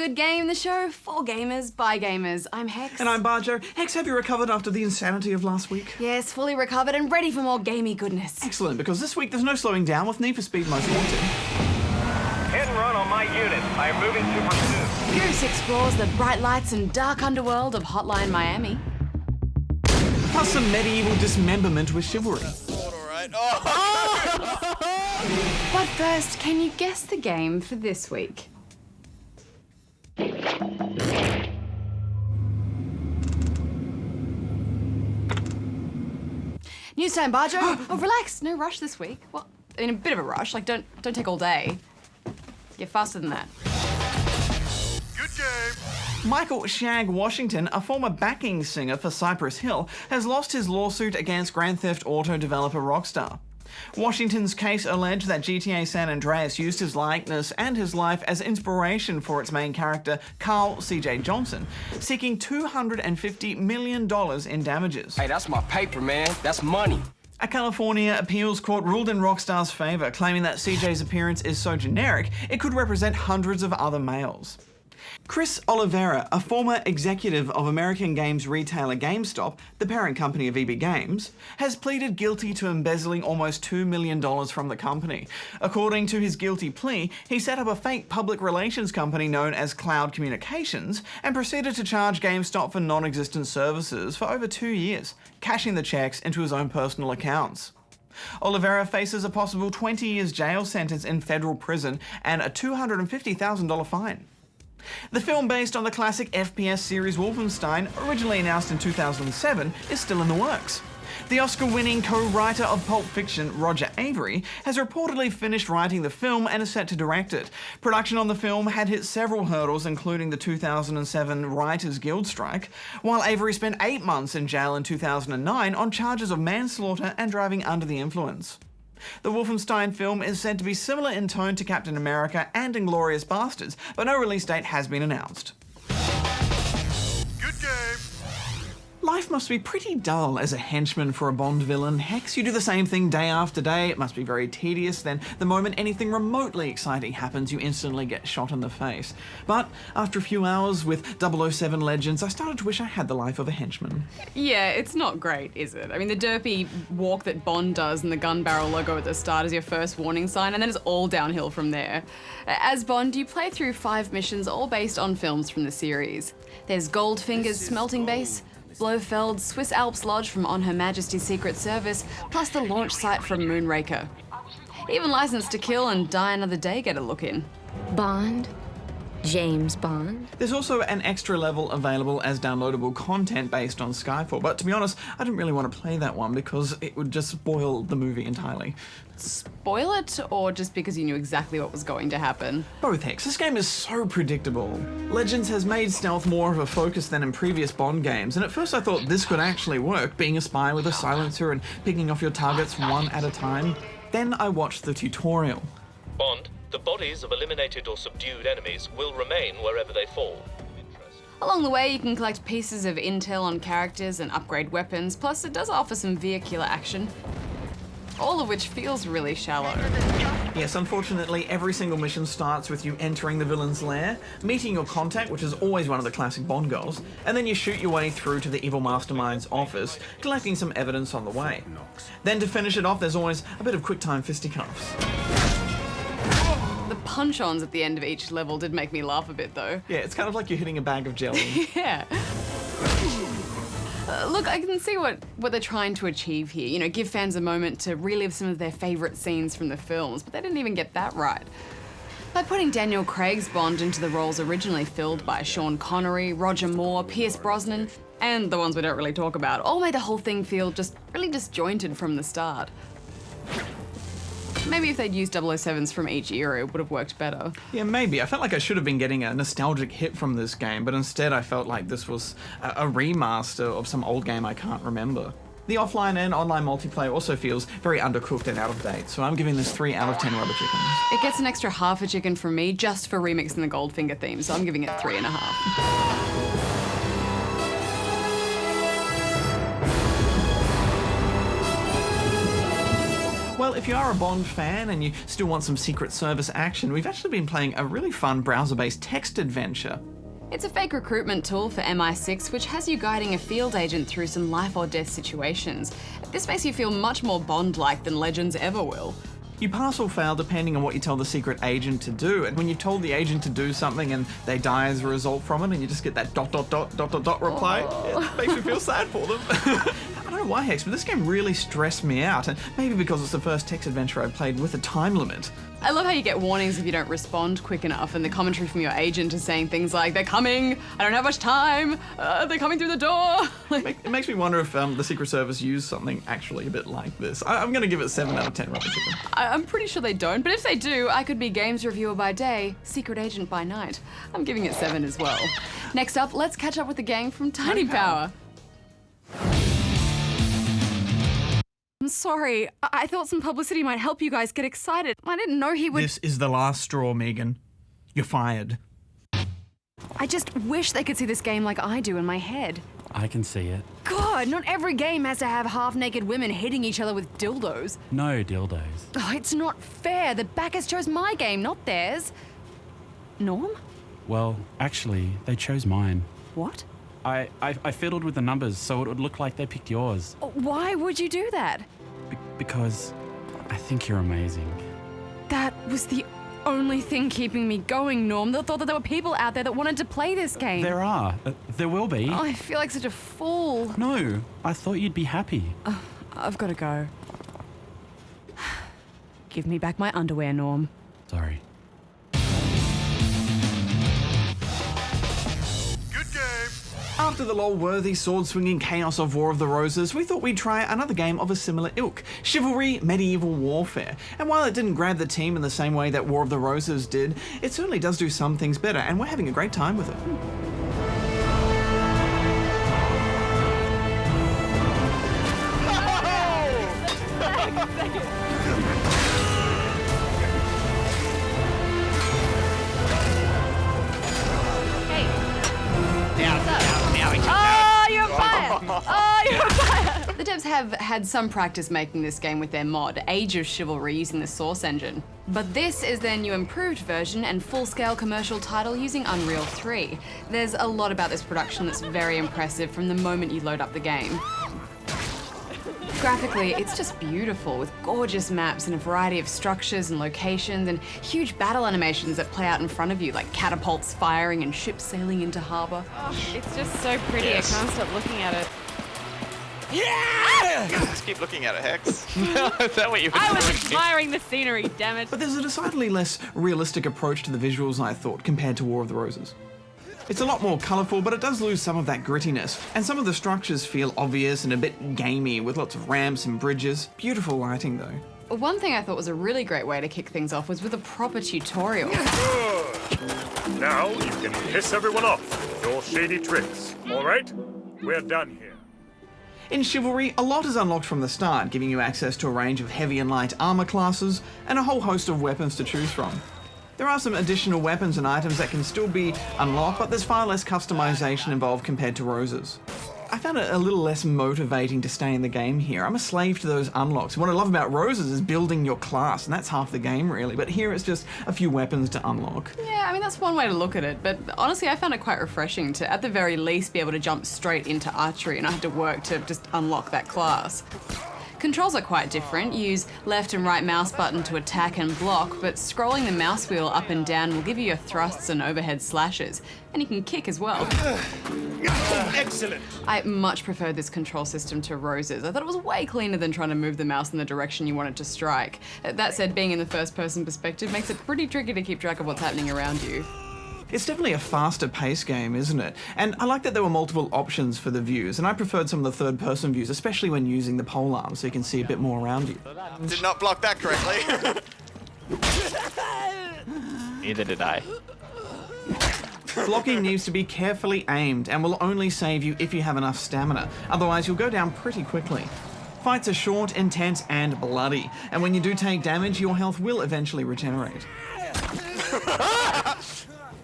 good game, the show for gamers, by gamers. I'm Hex. And I'm Barjo. Hex, have you recovered after the insanity of last week? Yes, fully recovered and ready for more gamey goodness. Excellent, because this week there's no slowing down with Need for Speed Most Wanted. Hit and run on my unit. I am moving to pursuit. Goose explores the bright lights and dark underworld of Hotline Miami. Plus some medieval dismemberment with Chivalry. But first, can you guess the game for this week? News time, Barjo. Oh, relax. No rush this week. Well, in a bit of a rush. Like, don't take all day. Get faster than that. Good game. Michael Shag Washington, a former backing singer for Cypress Hill, has lost his lawsuit against Grand Theft Auto developer Rockstar. Washington's case alleged that GTA San Andreas used his likeness and his life as inspiration for its main character, Carl C.J. Johnson, seeking $250 million in damages. Hey, that's my paper, man. That's money. A California appeals court ruled in Rockstar's favor, claiming that CJ's appearance is so generic, it could represent hundreds of other males. Chris Oliveira, a former executive of American games retailer GameStop, the parent company of EB Games, has pleaded guilty to embezzling almost $2 million from the company. According to his guilty plea, he set up a fake public relations company known as Cloud Communications and proceeded to charge GameStop for non-existent services for over 2 years, cashing the checks into his own personal accounts. Oliveira faces a possible 20 years jail sentence in federal prison and a $250,000 fine. The film based on the classic FPS series Wolfenstein, originally announced in 2007, is still in the works. The Oscar-winning co-writer of Pulp Fiction, Roger Avary, has reportedly finished writing the film and is set to direct it. Production on the film had hit several hurdles, including the 2007 Writers Guild strike, while Avary spent 8 months in jail in 2009 on charges of manslaughter and driving under the influence. The Wolfenstein film is said to be similar in tone to Captain America and Inglourious Basterds, but no release date has been announced. Good game. Life must be pretty dull as a henchman for a Bond villain. Hex, you do the same thing day after day. It must be very tedious. Then, the moment anything remotely exciting happens, you instantly get shot in the face. But after a few hours with 007 Legends, I started to wish I had the life of a henchman. Yeah, it's not great, is it? I mean, the derpy walk that Bond does and the gun barrel logo at the start is your first warning sign, and then it's all downhill from there. As Bond, you play through 5 missions, all based on films from the series. There's Goldfinger's smelting base, Blofeld's Swiss Alps Lodge from On Her Majesty's Secret Service, plus the launch site from Moonraker. Even License to Kill and Die Another Day get a look in. Bond? James Bond? There's also an extra level available as downloadable content based on Skyfall, but to be honest, I didn't really want to play that one because it would just spoil the movie entirely. Spoil it, or just because you knew exactly what was going to happen? Both, Hex. This game is so predictable. Legends has made stealth more of a focus than in previous Bond games, and at first I thought this could actually work, being a spy with a silencer and picking off your targets one at a time. Then I watched the tutorial. Bond, the bodies of eliminated or subdued enemies will remain wherever they fall. Along the way, you can collect pieces of intel on characters and upgrade weapons, plus it does offer some vehicular action, all of which feels really shallow. Yes, unfortunately, every single mission starts with you entering the villain's lair, meeting your contact, which is always one of the classic Bond goals, and then you shoot your way through to the evil mastermind's office, collecting some evidence on the way. Then to finish it off, there's always a bit of quick-time fisticuffs. The punch-ons at the end of each level did make me laugh a bit, though. Yeah, it's kind of like you're hitting a bag of jelly. Yeah. Look, I can see what they're trying to achieve here. You know, give fans a moment to relive some of their favourite scenes from the films, but they didn't even get that right. By putting Daniel Craig's Bond into the roles originally filled by Sean Connery, Roger Moore, Pierce Brosnan, and the ones we don't really talk about, all made the whole thing feel just really disjointed from the start. Maybe if they'd used 007s from each era, it would have worked better. Yeah, maybe. I felt like I should have been getting a nostalgic hit from this game, but instead I felt like this was a remaster of some old game I can't remember. The offline and online multiplayer also feels very undercooked and out of date, so I'm giving this 3 out of 10 rubber chickens. It gets an extra half a chicken from me just for remixing the Goldfinger theme, so I'm giving it 3.5. Well, Well, if you are a Bond fan and you still want some Secret Service action, we've actually been playing a really fun browser-based text adventure. It's a fake recruitment tool for MI6 which has you guiding a field agent through some life or death situations. This makes you feel much more Bond-like than Legends ever will. You pass or fail depending on what you tell the secret agent to do, and when you've told the agent to do something and they die as a result from it and you just get that ... reply, it makes me feel sad for them. I don't know why, Hex, but this game really stressed me out, and maybe because it's the first text adventure I've played with a time limit. I love how you get warnings if you don't respond quick enough, and the commentary from your agent is saying things like, "They're coming, I don't have much time, they're coming through the door." It makes me wonder if the Secret Service used something actually a bit like this. I'm going to give it 7 out of 10 rubber chicken. I'm pretty sure they don't, but if they do, I could be games reviewer by day, secret agent by night. I'm giving it 7 as well. Next up, let's catch up with the gang from Tiny Power. I'm sorry, I thought some publicity might help you guys get excited. I didn't know he would— This is the last straw, Megan. You're fired. I just wish they could see this game like I do in my head. I can see it. God, not every game has to have half-naked women hitting each other with dildos. No dildos. Oh, it's not fair. The backers chose my game, not theirs. Norm? Well, actually, they chose mine. What? I fiddled with the numbers so it would look like they picked yours. Why would you do that? Because I think you're amazing. That was the only thing keeping me going, Norm. The thought that there were people out there that wanted to play this game. There are. There will be. Oh, I feel like such a fool. No, I thought you'd be happy. I've got to go. Give me back my underwear, Norm. Sorry. After the lol-worthy sword-swinging chaos of War of the Roses, we thought we'd try another game of a similar ilk, Chivalry Medieval Warfare. And while it didn't grab the team in the same way that War of the Roses did, it certainly does do some things better, and we're having a great time with it. The devs have had some practice making this game with their mod, Age of Chivalry, using the Source engine. But this is their new improved version and full-scale commercial title using Unreal 3. There's a lot about this production that's very impressive from the moment you load up the game. Graphically, it's just beautiful, with gorgeous maps and a variety of structures and locations and huge battle animations that play out in front of you, like catapults firing and ships sailing into harbour. Oh, it's just so pretty, I can't stop looking at it. Yeah! Just keep looking at it, Hex. Is that what you were doing? I was admiring the scenery, damn it. But there's a decidedly less realistic approach to the visuals, I thought, compared to War of the Roses. It's a lot more colourful, but it does lose some of that grittiness, and some of the structures feel obvious and a bit gamey, with lots of ramps and bridges. Beautiful lighting, though. One thing I thought was a really great way to kick things off was with a proper tutorial. Good. Now you can piss everyone off with your shady tricks. All right? We're done here. In Chivalry, a lot is unlocked from the start, giving you access to a range of heavy and light armor classes, and a whole host of weapons to choose from. There are some additional weapons and items that can still be unlocked, but there's far less customization involved compared to Roses. I found it a little less motivating to stay in the game here. I'm a slave to those unlocks. What I love about Roses is building your class, and that's half the game really, but here it's just a few weapons to unlock. Yeah, I mean, that's one way to look at it, but honestly, I found it quite refreshing to, at the very least, be able to jump straight into archery and I had to work to just unlock that class. Controls are quite different. You use left and right mouse button to attack and block, but scrolling the mouse wheel up and down will give you your thrusts and overhead slashes, and you can kick as well. Excellent. I much preferred this control system to Rose's. I thought it was way cleaner than trying to move the mouse in the direction you wanted to strike. That said, being in the first-person perspective makes it pretty tricky to keep track of what's happening around you. It's definitely a faster paced game, isn't it? And I like that there were multiple options for the views, and I preferred some of the third-person views, especially when using the polearm, so you can see a bit more around you. Did not block that correctly. Neither did I. Blocking needs to be carefully aimed and will only save you if you have enough stamina, otherwise you'll go down pretty quickly. Fights are short, intense, and bloody, and when you do take damage, your health will eventually regenerate.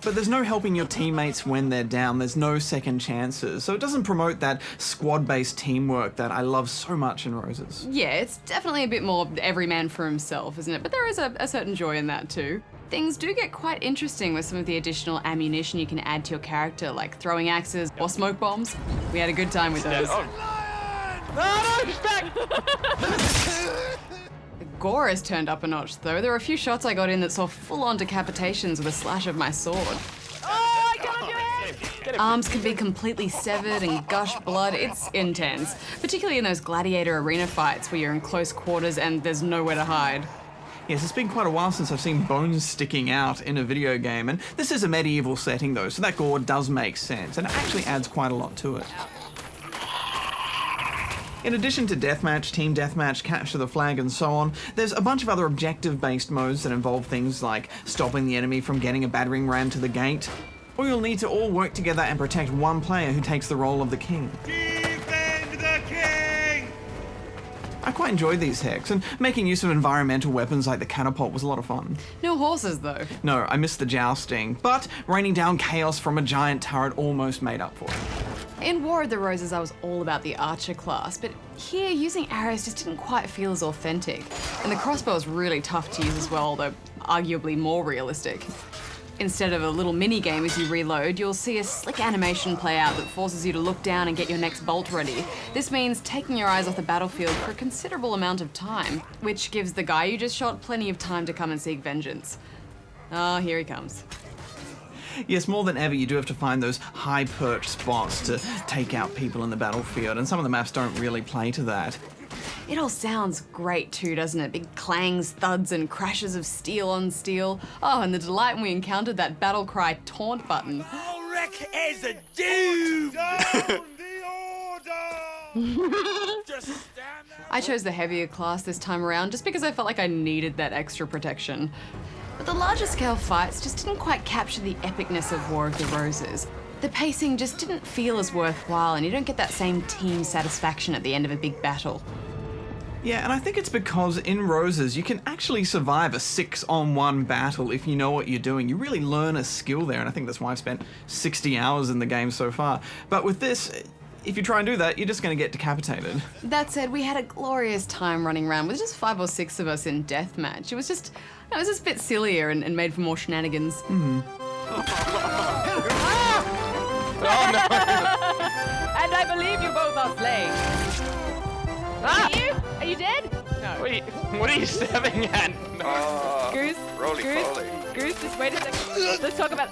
but there's no helping your teammates when they're down. There's no second chances, so it doesn't promote that squad-based teamwork that I love so much in Roses. Yeah, it's definitely a bit more every man for himself, isn't it? But there is a certain joy in that too. Things do get quite interesting with some of the additional ammunition you can add to your character, like throwing axes or smoke bombs. We had a good time with those. The gore has turned up a notch, though. There were a few shots I got in that saw full-on decapitations with a slash of my sword. Oh, I got your head! Arms can be completely severed and gush blood. It's intense, particularly in those gladiator arena fights where you're in close quarters and there's nowhere to hide. Yes, it's been quite a while since I've seen bones sticking out in a video game, and this is a medieval setting though, so that gore does make sense, and it actually adds quite a lot to it. In addition to deathmatch, team deathmatch, capture the flag and so on, there's a bunch of other objective-based modes that involve things like stopping the enemy from getting a battering ram to the gate, or you'll need to all work together and protect one player who takes the role of the king. Defend the king! I quite enjoyed these hacks, and making use of environmental weapons like the catapult was a lot of fun. No horses, though. No, I missed the jousting, but raining down chaos from a giant turret almost made up for it. In War of the Roses, I was all about the archer class, but here, using arrows just didn't quite feel as authentic. And the crossbow is really tough to use as well, though arguably more realistic. Instead of a little mini-game as you reload, you'll see a slick animation play out that forces you to look down and get your next bolt ready. This means taking your eyes off the battlefield for a considerable amount of time, which gives the guy you just shot plenty of time to come and seek vengeance. Ah, here he comes. Yes, more than ever, you do have to find those high-perched spots to take out people in the battlefield, and some of the maps don't really play to that. It all sounds great too, doesn't it? Big clangs, thuds, and crashes of steel on steel. Oh, and the delight when we encountered that battle cry taunt button. Ulrich is a dude! Down the order! Just stand there. I chose the heavier class this time around just because I felt like I needed that extra protection. But the larger scale fights just didn't quite capture the epicness of War of the Roses. The pacing just didn't feel as worthwhile, and you don't get that same team satisfaction at the end of a big battle. Yeah, and I think it's because in Roses, you can actually survive a 6-on-1 battle if you know what you're doing. You really learn a skill there, and I think that's why I've spent 60 hours in the game so far. But with this, if you try and do that, you're just going to get decapitated. That said, we had a glorious time running around with just 5 or 6 of us in deathmatch. It was just a bit sillier and made for more shenanigans. And I believe you both are slain. Ah! Are you? Are you dead? No. Wait, what are you stabbing at? No. Goose. Roly Goose. poly. Goose, just wait a second. Let's talk about.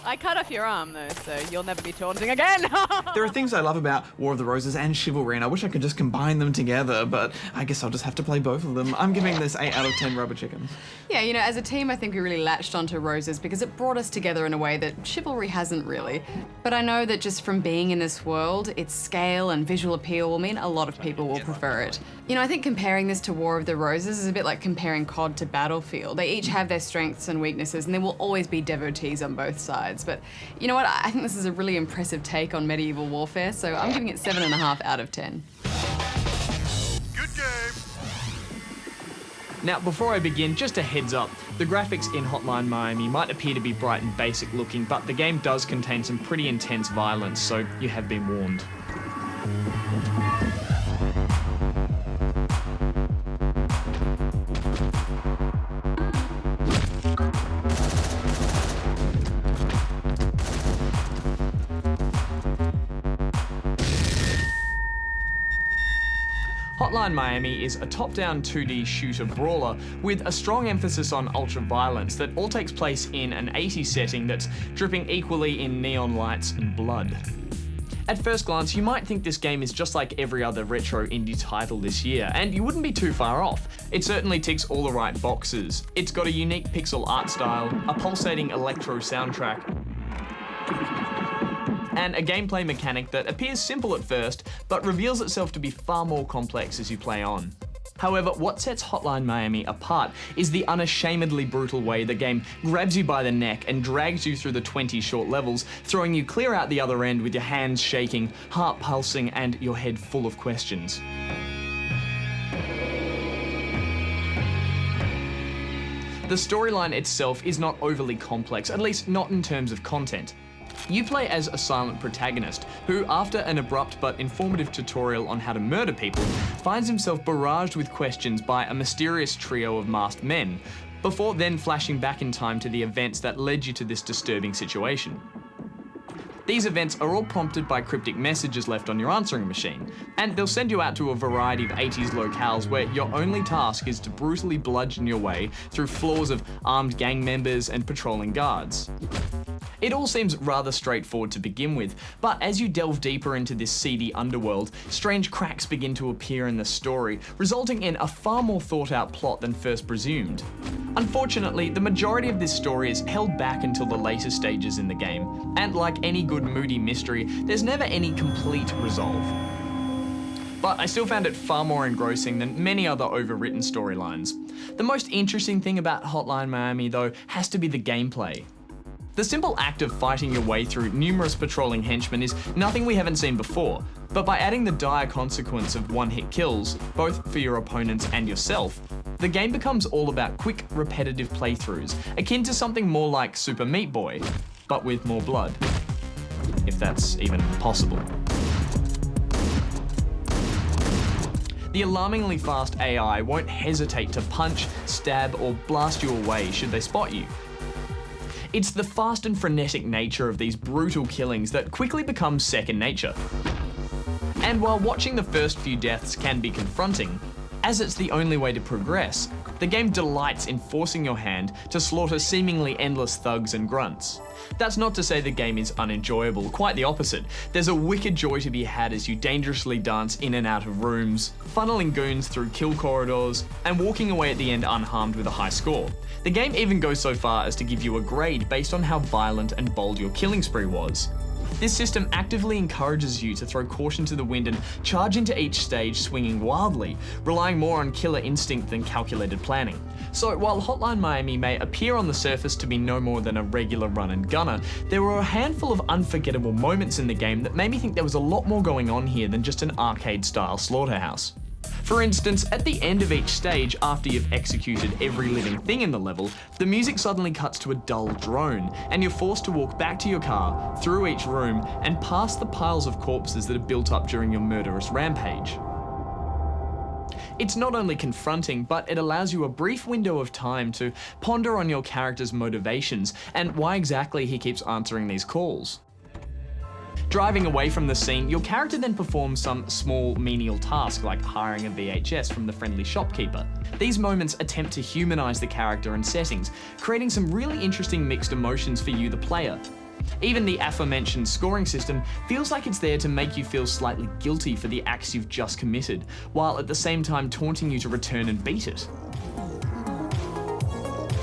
I cut off your arm though, so you'll never be taunting again. There are things I love about War of the Roses and Chivalry, and I wish I could just combine them together, but I guess I'll just have to play both of them. I'm giving this 8 out of 10 rubber chickens. Yeah, you know, as a team, I think we really latched onto Roses because it brought us together in a way that Chivalry hasn't really. But I know that just from being in this world, its scale and visual appeal will mean a lot of people will prefer it. You know, I think comparing this to War of the Roses is a bit like comparing COD to Battlefield. They each have their strengths and weaknesses, and there will always be devotees on both sides. But you know what? I think this is a really impressive take on medieval warfare, so I'm giving it 7.5 out of 10. Good game. Now, before I begin, just a heads up. The graphics in Hotline Miami might appear to be bright and basic looking, but the game does contain some pretty intense violence, so you have been warned. Hotline Miami is a top-down 2D shooter brawler with a strong emphasis on ultra-violence that all takes place in an 80s setting that's dripping equally in neon lights and blood. At first glance, you might think this game is just like every other retro indie title this year, and you wouldn't be too far off. It certainly ticks all the right boxes. It's got a unique pixel art style, a pulsating electro soundtrack, and a gameplay mechanic that appears simple at first, but reveals itself to be far more complex as you play on. However, what sets Hotline Miami apart is the unashamedly brutal way the game grabs you by the neck and drags you through the 20 short levels, throwing you clear out the other end with your hands shaking, heart pulsing, and your head full of questions. The storyline itself is not overly complex, at least not in terms of content. You play as a silent protagonist who, after an abrupt but informative tutorial on how to murder people, finds himself barraged with questions by a mysterious trio of masked men, before then flashing back in time to the events that led you to this disturbing situation. These events are all prompted by cryptic messages left on your answering machine, and they'll send you out to a variety of 80s locales where your only task is to brutally bludgeon your way through floors of armed gang members and patrolling guards. It all seems rather straightforward to begin with, but as you delve deeper into this seedy underworld, strange cracks begin to appear in the story, resulting in a far more thought out plot than first presumed. Unfortunately, the majority of this story is held back until the later stages in the game, and like any good moody mystery, there's never any complete resolve. But I still found it far more engrossing than many other overwritten storylines. The most interesting thing about Hotline Miami, though, has to be the gameplay. The simple act of fighting your way through numerous patrolling henchmen is nothing we haven't seen before, but by adding the dire consequence of one-hit kills, both for your opponents and yourself, the game becomes all about quick, repetitive playthroughs, akin to something more like Super Meat Boy, but with more blood. If that's even possible. The alarmingly fast AI won't hesitate to punch, stab, or blast you away should they spot you. It's the fast and frenetic nature of these brutal killings that quickly becomes second nature. And while watching the first few deaths can be confronting, as it's the only way to progress, the game delights in forcing your hand to slaughter seemingly endless thugs and grunts. That's not to say the game is unenjoyable, quite the opposite. There's a wicked joy to be had as you dangerously dance in and out of rooms, funneling goons through kill corridors, and walking away at the end unharmed with a high score. The game even goes so far as to give you a grade based on how violent and bold your killing spree was. This system actively encourages you to throw caution to the wind and charge into each stage swinging wildly, relying more on killer instinct than calculated planning. So while Hotline Miami may appear on the surface to be no more than a regular run and gunner, there were a handful of unforgettable moments in the game that made me think there was a lot more going on here than just an arcade-style slaughterhouse. For instance, at the end of each stage, after you've executed every living thing in the level, the music suddenly cuts to a dull drone, and you're forced to walk back to your car, through each room, and past the piles of corpses that are built up during your murderous rampage. It's not only confronting, but it allows you a brief window of time to ponder on your character's motivations and why exactly he keeps answering these calls. Driving away from the scene, your character then performs some small menial task like hiring a VHS from the friendly shopkeeper. These moments attempt to humanize the character and settings, creating some really interesting mixed emotions for you, the player. Even the aforementioned scoring system feels like it's there to make you feel slightly guilty for the acts you've just committed, while at the same time taunting you to return and beat it.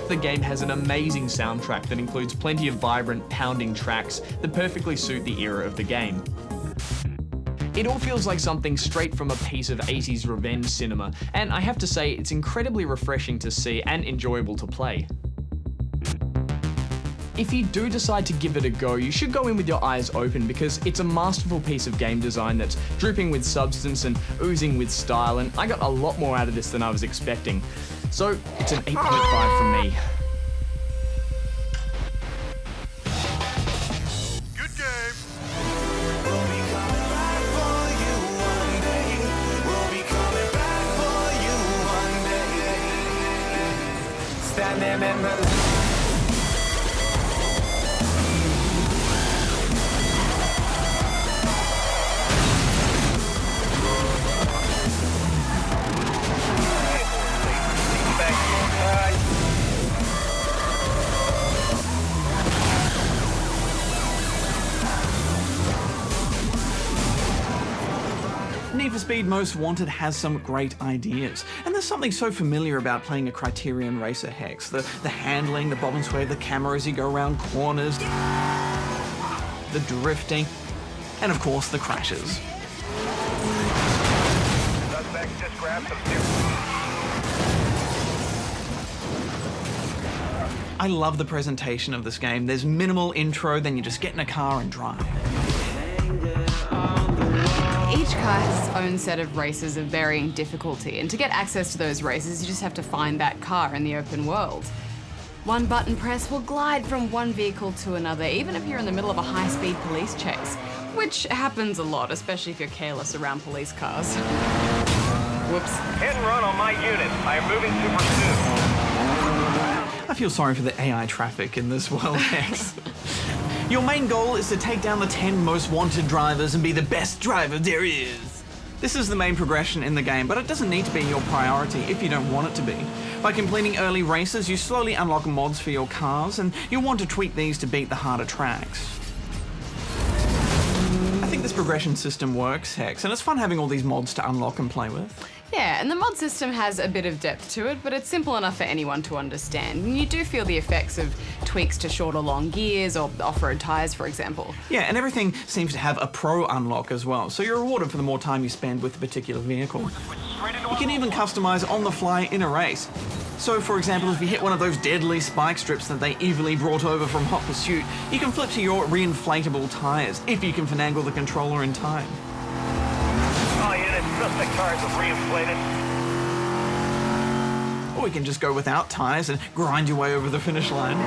The game has an amazing soundtrack that includes plenty of vibrant, pounding tracks that perfectly suit the era of the game. It all feels like something straight from a piece of 80s revenge cinema, and I have to say it's incredibly refreshing to see and enjoyable to play. If you do decide to give it a go, you should go in with your eyes open because it's a masterful piece of game design that's dripping with substance and oozing with style, and I got a lot more out of this than I was expecting. So it's an 8.5 from me. Good game. Stand there, remember. Need for Speed Most Wanted has some great ideas, and there's something so familiar about playing a Criterion Racer hex. The handling, the bob and sway, the camera as you go around corners, the drifting, and of course the crashes. Suspect just grabbed some I love the presentation of this game. There's minimal intro, then you just get in a car and drive. Each car has its own set of races of varying difficulty, and to get access to those races, you just have to find that car in the open world. One button press will glide from one vehicle to another, even if you're in the middle of a high-speed police chase, which happens a lot, especially if you're careless around police cars. Whoops. Hit and run on my unit. I am moving to pursuit. I feel sorry for the AI traffic in this world, X. Your main goal is to take down the 10 most wanted drivers and be the best driver there is. This is the main progression in the game, but it doesn't need to be your priority if you don't want it to be. By completing early races, you slowly unlock mods for your cars, and you'll want to tweak these to beat the harder tracks. I think this progression system works, Hex, and it's fun having all these mods to unlock and play with. Yeah, and the mod system has a bit of depth to it, but it's simple enough for anyone to understand. And you do feel the effects of tweaks to short or long gears or off-road tyres, for example. Yeah, and everything seems to have a pro unlock as well, so you're rewarded for the more time you spend with a particular vehicle. You can even customize on the fly in a race. So, for example, if you hit one of those deadly spike strips that they evilly brought over from Hot Pursuit, you can flip to your reinflatable tyres, if you can finagle the controller in time. All units, suspect tires are reinflated. Or you can just go without tyres and grind your way over the finish line.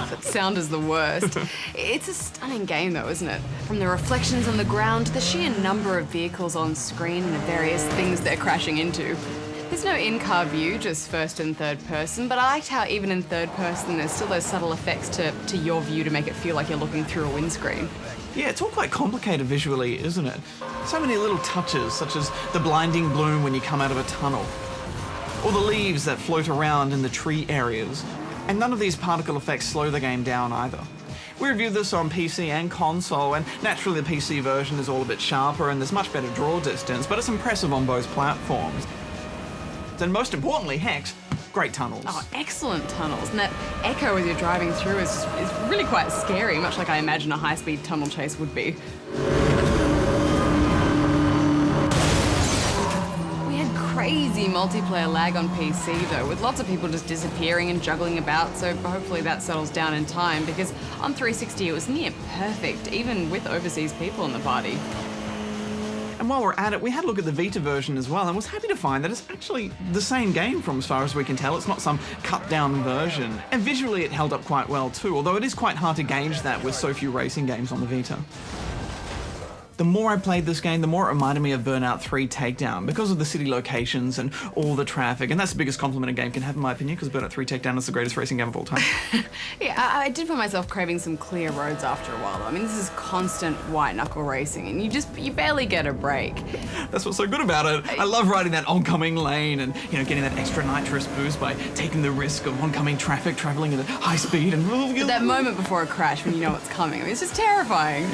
That sound is the worst. It's a stunning game though, isn't it? From the reflections on the ground to the sheer number of vehicles on screen and the various things they're crashing into. There's no in-car view, just first and third person, but I liked how even in third person there's still those subtle effects to your view to make it feel like you're looking through a windscreen. Yeah, it's all quite complicated visually, isn't it? So many little touches, such as the blinding bloom when you come out of a tunnel, or the leaves that float around in the tree areas. And none of these particle effects slow the game down either. We reviewed this on PC and console, and naturally the PC version is all a bit sharper and there's much better draw distance, but it's impressive on both platforms. And most importantly, Hex, great tunnels. Oh, excellent tunnels. And that echo as you're driving through is really quite scary, much like I imagine a high-speed tunnel chase would be. We had crazy multiplayer lag on PC though, with lots of people just disappearing and juggling about, so hopefully that settles down in time, because on 360 it was near perfect, even with overseas people in the party. And while we're at it, we had a look at the Vita version as well and was happy to find that it's actually the same game from as far as we can tell. It's not some cut-down version. And visually it held up quite well too, although it is quite hard to gauge that with so few racing games on the Vita. The more I played this game, the more it reminded me of Burnout 3 Takedown because of the city locations and all the traffic, and that's the biggest compliment a game can have in my opinion, because Burnout 3 Takedown is the greatest racing game of all time. Yeah, I did find myself craving some clear roads after a while though. I mean, this is constant white-knuckle racing and you barely get a break. That's what's so good about it. I love riding that oncoming lane and, you know, getting that extra nitrous boost by taking the risk of oncoming traffic, traveling at a high speed and... That moment before a crash when you know it's coming, I mean, it's just terrifying.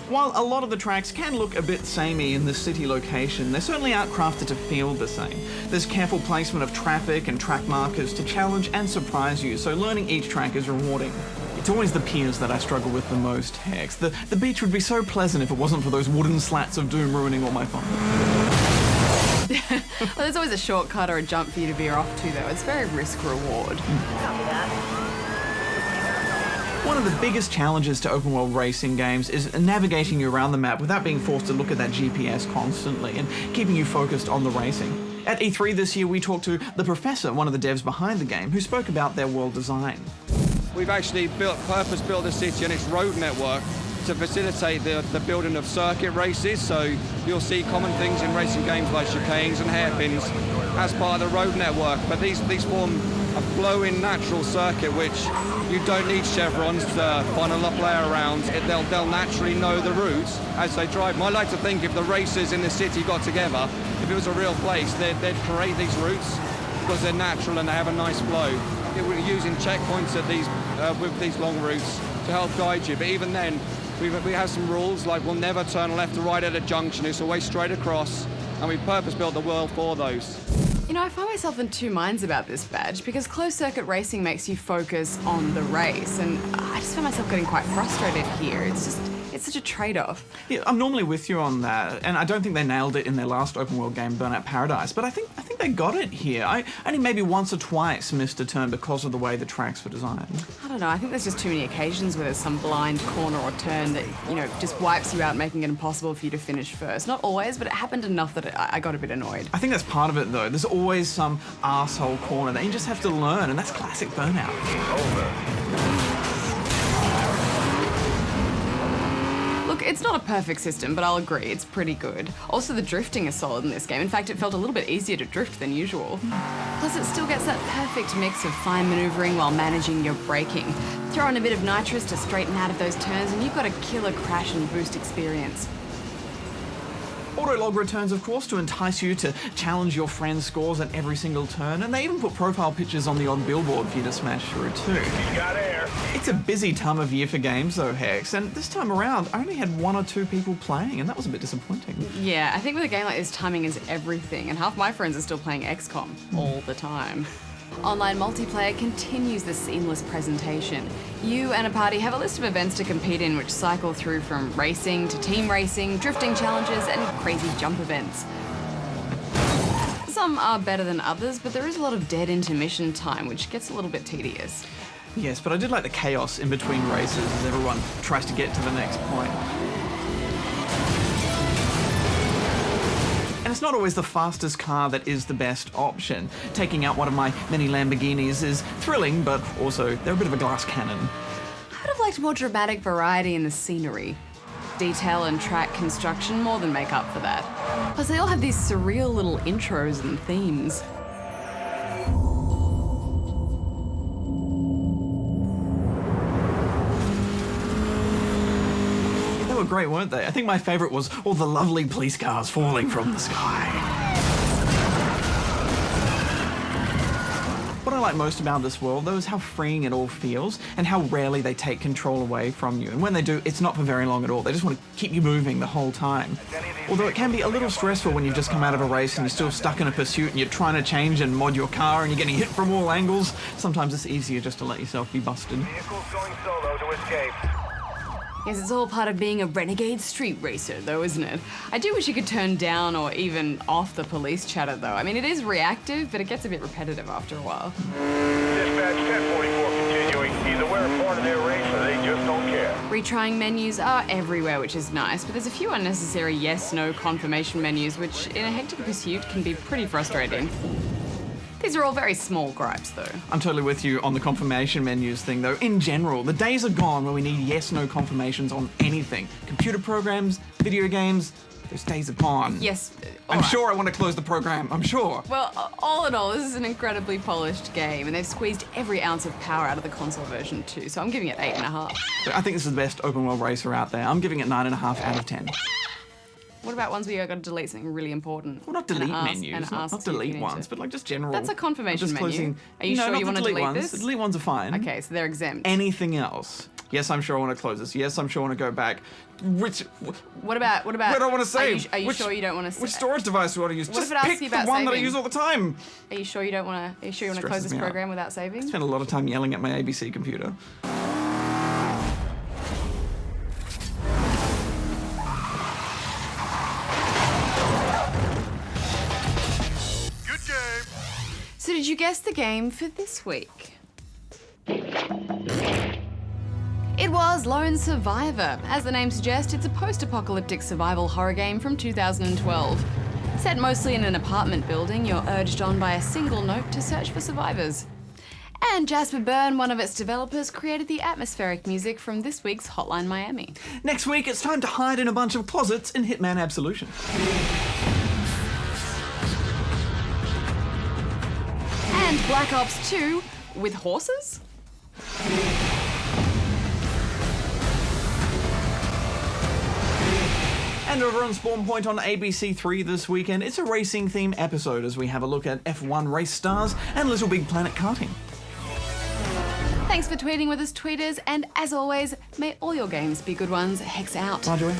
While a lot of the tracks can look a bit samey in the city location, they certainly aren't crafted to feel the same. There's careful placement of traffic and track markers to challenge and surprise you, so learning each track is rewarding. It's always the piers that I struggle with the most, Hex. The beach would be so pleasant if it wasn't for those wooden slats of doom ruining all my fun. Well, there's always a shortcut or a jump for you to veer off to though. It's very risk-reward. One of the biggest challenges to open world racing games is navigating you around the map without being forced to look at that GPS constantly and keeping you focused on the racing. At E3 this year, we talked to the Professor, one of the devs behind the game, who spoke about their world design. We've actually purpose-built the city and its road network to facilitate the building of circuit races, so you'll see common things in racing games like chicanes and hairpins as part of the road network, but these form a flowing natural circuit which you don't need chevrons to funnel a player around. They'll naturally know the routes as they drive. I like to think if the racers in the city got together, if it was a real place, they'd create these routes because they're natural and they have a nice flow. We're using checkpoints at these with these long routes to help guide you, but even then we have some rules like we'll never turn left or right at a junction, it's always straight across, and we purpose-built the world for those. You know, I find myself in two minds about this badge because closed circuit racing makes you focus on the race, and I just find myself getting quite frustrated here. It's just It's such a trade-off. Yeah, I'm normally with you on that, and I don't think they nailed it in their last open world game, Burnout Paradise, but I think they got it here. I only maybe once or twice missed a turn because of the way the tracks were designed. I don't know, I think there's just too many occasions where there's some blind corner or turn that, you know, just wipes you out, making it impossible for you to finish first. Not always, but it happened enough that I got a bit annoyed. I think that's part of it, though. There's always some arsehole corner that you just have to learn, and that's classic Burnout. Look, it's not a perfect system, but I'll agree, it's pretty good. Also, the drifting is solid in this game. In fact, it felt a little bit easier to drift than usual. Plus, it still gets that perfect mix of fine maneuvering while managing your braking. Throw in a bit of nitrous to straighten out of those turns, and you've got a killer crash and boost experience. Autolog returns, of course, to entice you to challenge your friends' scores at every single turn, and they even put profile pictures on the odd billboard for you to smash through too. Got air. It's a busy time of year for games though, Hex, and this time around I only had 1 or 2 people playing, and that was a bit disappointing. Yeah, I think with a game like this, timing is everything, and half my friends are still playing XCOM all the time. Online multiplayer continues the seamless presentation. You and a party have a list of events to compete in which cycle through from racing to team racing, drifting challenges, and crazy jump events. Some are better than others, but there is a lot of dead intermission time, which gets a little bit tedious. Yes, but I did like the chaos in between races as everyone tries to get to the next point. And it's not always the fastest car that is the best option. Taking out one of my many Lamborghinis is thrilling, but also they're a bit of a glass cannon. I would have liked more dramatic variety in the scenery. Detail and track construction more than make up for that. Plus, they all have these surreal little intros and themes. They were great, weren't they? I think my favourite was all the lovely police cars falling from the sky. What I like most about this world, though, is how freeing it all feels and how rarely they take control away from you. And when they do, it's not for very long at all. They just want to keep you moving the whole time. Although it can be a little stressful when you've just come out of a race and you're still stuck in a pursuit and you're trying to change and mod your car and you're getting hit from all angles. Sometimes it's easier just to let yourself be busted. Vehicle's going solo to escape. Yes, it's all part of being a renegade street racer, though, isn't it? I do wish you could turn down or even off the police chatter, though. I mean, it is reactive, but it gets a bit repetitive after a while. Dispatch 1044 continuing. Either we're a part of their race or they just don't care. Retrying menus are everywhere, which is nice, but there's a few unnecessary yes-no confirmation menus, which in a hectic pursuit can be pretty frustrating. These are all very small gripes, though. I'm totally with you on the confirmation menus thing, though. In general, the days are gone where we need yes-no confirmations on anything. Computer programs, video games, those days are gone. Yes. I'm sure I want to close the program, I'm sure. Well, all in all, this is an incredibly polished game, and they've squeezed every ounce of power out of the console version too, so I'm giving it 8.5. I think this is the best open world racer out there. I'm giving it 9.5 out of 10. What about ones where you've got to delete something really important? Well, not delete menus, not delete ones, but like just general. That's a confirmation just menu. Closing... Are you sure you want to delete ones. this? The delete ones are fine. Okay, so they're exempt. Anything else? Yes, I'm sure I want to close this. Yes, I'm sure I want to go back. What about? Where do I want to save? Are you sure you don't want to save? Which storage device do I want to use? What just if it asks pick you about the one saving? that I use all the time. Are you sure you don't want to? Are you sure you want to close this program without saving? I spent a lot of time yelling at my ABC computer. So did you guess the game for this week? It was Lone Survivor. As the name suggests, it's a post-apocalyptic survival horror game from 2012. Set mostly in an apartment building, you're urged on by a single note to search for survivors. And Jasper Byrne, one of its developers, created the atmospheric music from this week's Hotline Miami. Next week, it's time to hide in a bunch of closets in Hitman Absolution. And Black Ops 2 with horses? And over on Spawn Point on ABC3 this weekend, it's a racing-themed episode as we have a look at F1 race stars and Little Big Planet karting. Thanks for tweeting with us, tweeters, and as always, may all your games be good ones. Hex out. Bye, Joey.